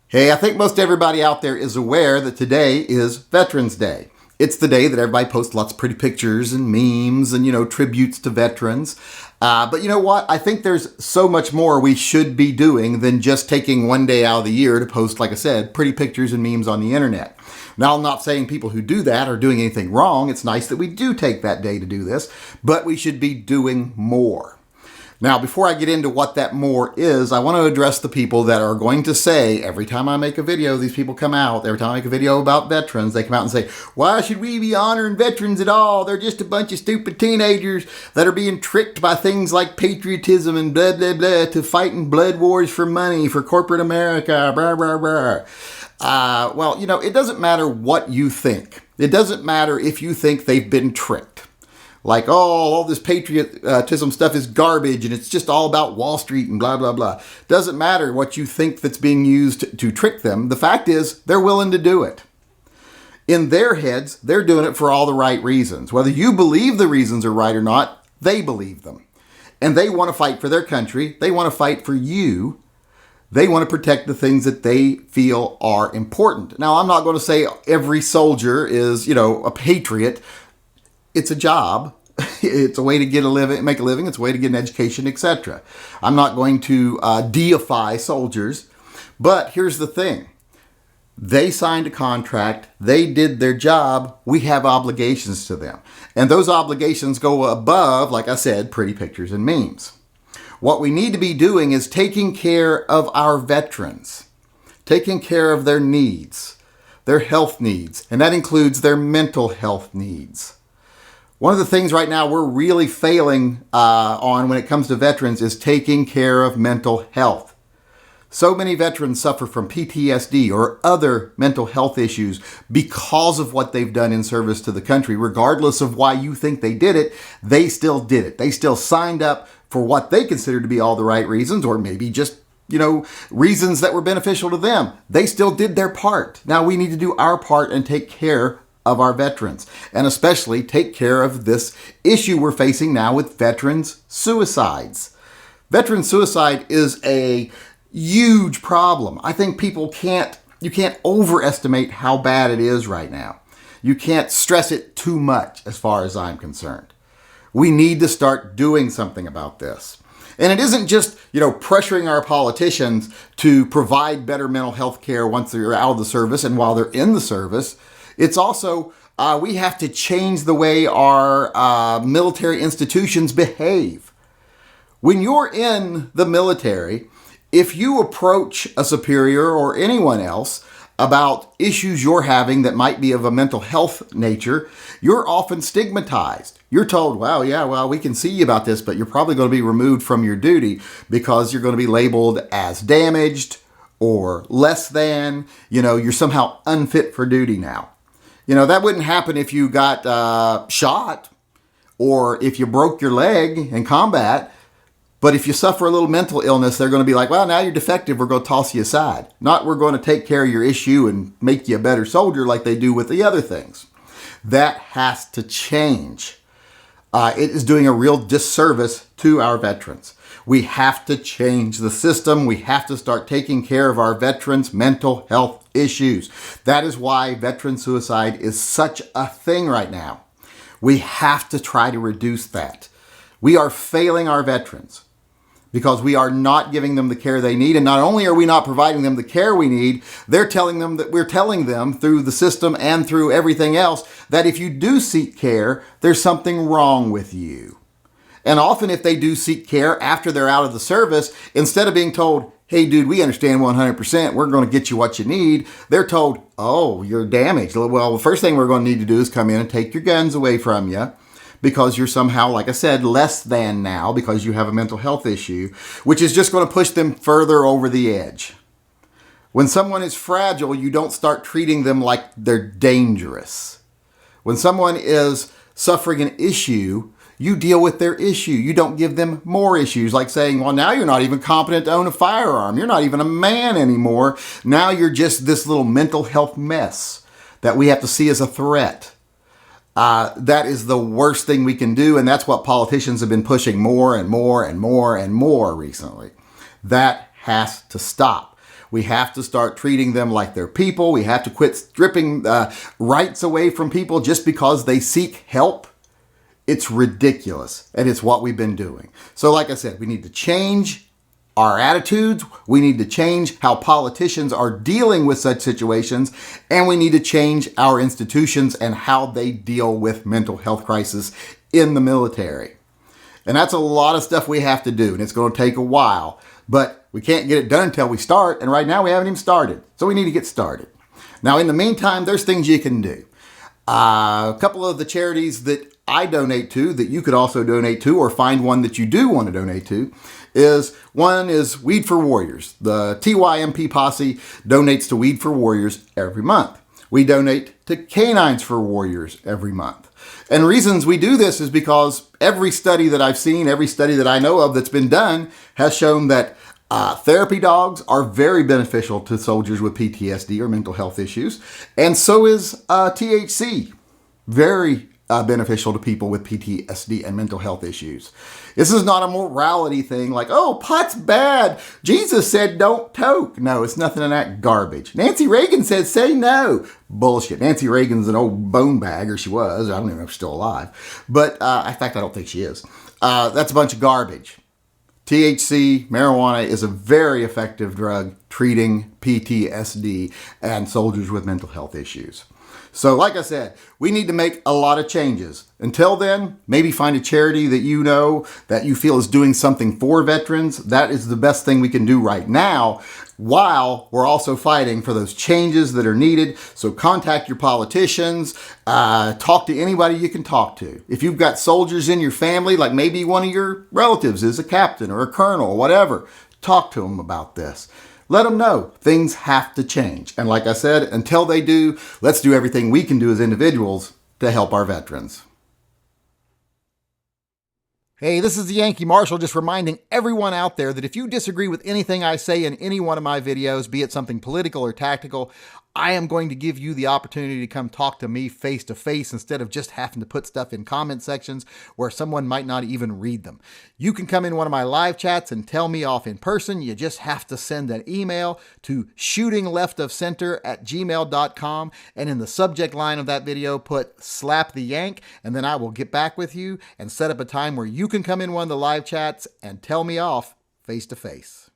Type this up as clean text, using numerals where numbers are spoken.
Hey, I think most everybody out there is aware that today is Veterans Day. It's the day that everybody posts lots of pretty pictures and memes and, tributes to veterans. But you know what? I think there's so much more we should be doing than just taking one day out of the year to post, like I said, pretty pictures and memes on the internet. Now, I'm not saying people who do that are doing anything wrong. It's nice that we do take that day to do this, but we should be doing more. Now, before I get into what that more is, I want to address the people that are going to say, every time I make a video, these people come out, every time I make a video about veterans, they come out and say, why should we be honoring veterans at all? They're just a bunch of stupid teenagers that are being tricked by things like patriotism and blah, blah, blah, to fight in blood wars for money, for corporate America, blah, blah, blah. Well, it doesn't matter what you think. It doesn't matter if you think they've been tricked. Like, all this patriotism stuff is garbage and it's just all about Wall Street and blah, blah, blah. Doesn't matter what you think that's being used to trick them. The fact is, they're willing to do it. In their heads, they're doing it for all the right reasons. Whether you believe the reasons are right or not, they believe them. And they want to fight for their country. They want to fight for you. They want to protect the things that they feel are important. Now, I'm not going to say every soldier is, a patriot. It's a job. It's a way to make a living. It's a way to get an education, etc. I'm not going to deify soldiers, but here's the thing. They signed a contract. They did their job. We have obligations to them. And those obligations go above, like I said, pretty pictures and memes. What we need to be doing is taking care of our veterans, taking care of their needs, their health needs, and that includes their mental health needs. One of the things right now we're really failing on when it comes to veterans is taking care of mental health. So many veterans suffer from PTSD or other mental health issues because of what they've done in service to the country. Regardless of why you think they did it, they still did it. They still signed up for what they consider to be all the right reasons, or maybe just, reasons that were beneficial to them. They still did their part. Now we need to do our part and take care of our veterans, and especially take care of this issue we're facing now with veterans suicides. Veteran suicide is a huge problem. I think you can't overestimate how bad it is right now. You can't stress it too much as far as I'm concerned. We need to start doing something about this. And it isn't just, pressuring our politicians to provide better mental health care once they're out of the service and while they're in the service. It's also, we have to change the way our military institutions behave. When you're in the military, if you approach a superior or anyone else about issues you're having that might be of a mental health nature, you're often stigmatized. You're told, we can see you about this, but you're probably going to be removed from your duty because you're going to be labeled as damaged or less than, you're somehow unfit for duty now. That wouldn't happen if you got shot or if you broke your leg in combat. But if you suffer a little mental illness, they're going to be like, well, now you're defective. We're going to toss you aside. Not we're going to take care of your issue and make you a better soldier like they do with the other things. That has to change. It is doing a real disservice to our veterans. We have to change the system. We have to start taking care of our veterans' mental health issues. That is why veteran suicide is such a thing right now. We have to try to reduce that. We are failing our veterans because we are not giving them the care they need. And not only are we not providing them the care we need, we're telling them through the system and through everything else that if you do seek care, there's something wrong with you. And often if they do seek care after they're out of the service, instead of being told, hey, dude, we understand 100%, we're going to get you what you need, they're told, oh, you're damaged. Well, the first thing we're going to need to do is come in and take your guns away from you because you're somehow, like I said, less than now because you have a mental health issue, which is just going to push them further over the edge. When someone is fragile, you don't start treating them like they're dangerous. When someone is suffering an issue, you deal with their issue. You don't give them more issues, like saying, well, now you're not even competent to own a firearm. You're not even a man anymore. Now you're just this little mental health mess that we have to see as a threat. That is the worst thing we can do, and that's what politicians have been pushing more and more and more and more recently. That has to stop. We have to start treating them like they're people. We have to quit stripping rights away from people just because they seek help. It's ridiculous, and it's what we've been doing. So like I said, we need to change our attitudes. We need to change how politicians are dealing with such situations, and we need to change our institutions and how they deal with mental health crisis in the military. And that's a lot of stuff we have to do, and it's going to take a while, but we can't get it done until we start, and right now we haven't even started. So we need to get started. Now, in the meantime, there's things you can do. A couple of the charities that I donate to, that you could also donate to, or find one that you do want to donate to, one is Weed for Warriors. The TYMP posse donates to Weed for Warriors every month. We donate to Canines for Warriors every month. And reasons we do this is because every study that I've seen, every study that I know of that's been done, has shown that therapy dogs are very beneficial to soldiers with PTSD or mental health issues. And so is THC. Very beneficial to people with PTSD and mental health issues. This is not a morality thing like, oh, pot's bad. Jesus said don't toke. No, it's nothing of that garbage. Nancy Reagan said say no. Bullshit. Nancy Reagan's an old bone bag, or she was. I don't even know if she's still alive. But in fact, I don't think she is. That's a bunch of garbage. THC, marijuana, is a very effective drug treating PTSD and soldiers with mental health issues. So like I said, we need to make a lot of changes. Until then, maybe find a charity that you know that you feel is doing something for veterans. That is the best thing we can do right now, while we're also fighting for those changes that are needed. So contact your politicians, talk to anybody you can talk to. If you've got soldiers in your family, like maybe one of your relatives is a captain or a colonel or whatever, talk to them about this. Let them know things have to change. And like I said, until they do, let's do everything we can do as individuals to help our veterans. Hey, this is the Yankee Marshal, just reminding everyone out there that if you disagree with anything I say in any one of my videos, be it something political or tactical, I am going to give you the opportunity to come talk to me face to face instead of just having to put stuff in comment sections where someone might not even read them. You can come in one of my live chats and tell me off in person. You just have to send an email to shootingleftofcenter@gmail.com, and in the subject line of that video put slap the yank, and then I will get back with you and set up a time where you can come in one of the live chats and tell me off face to face.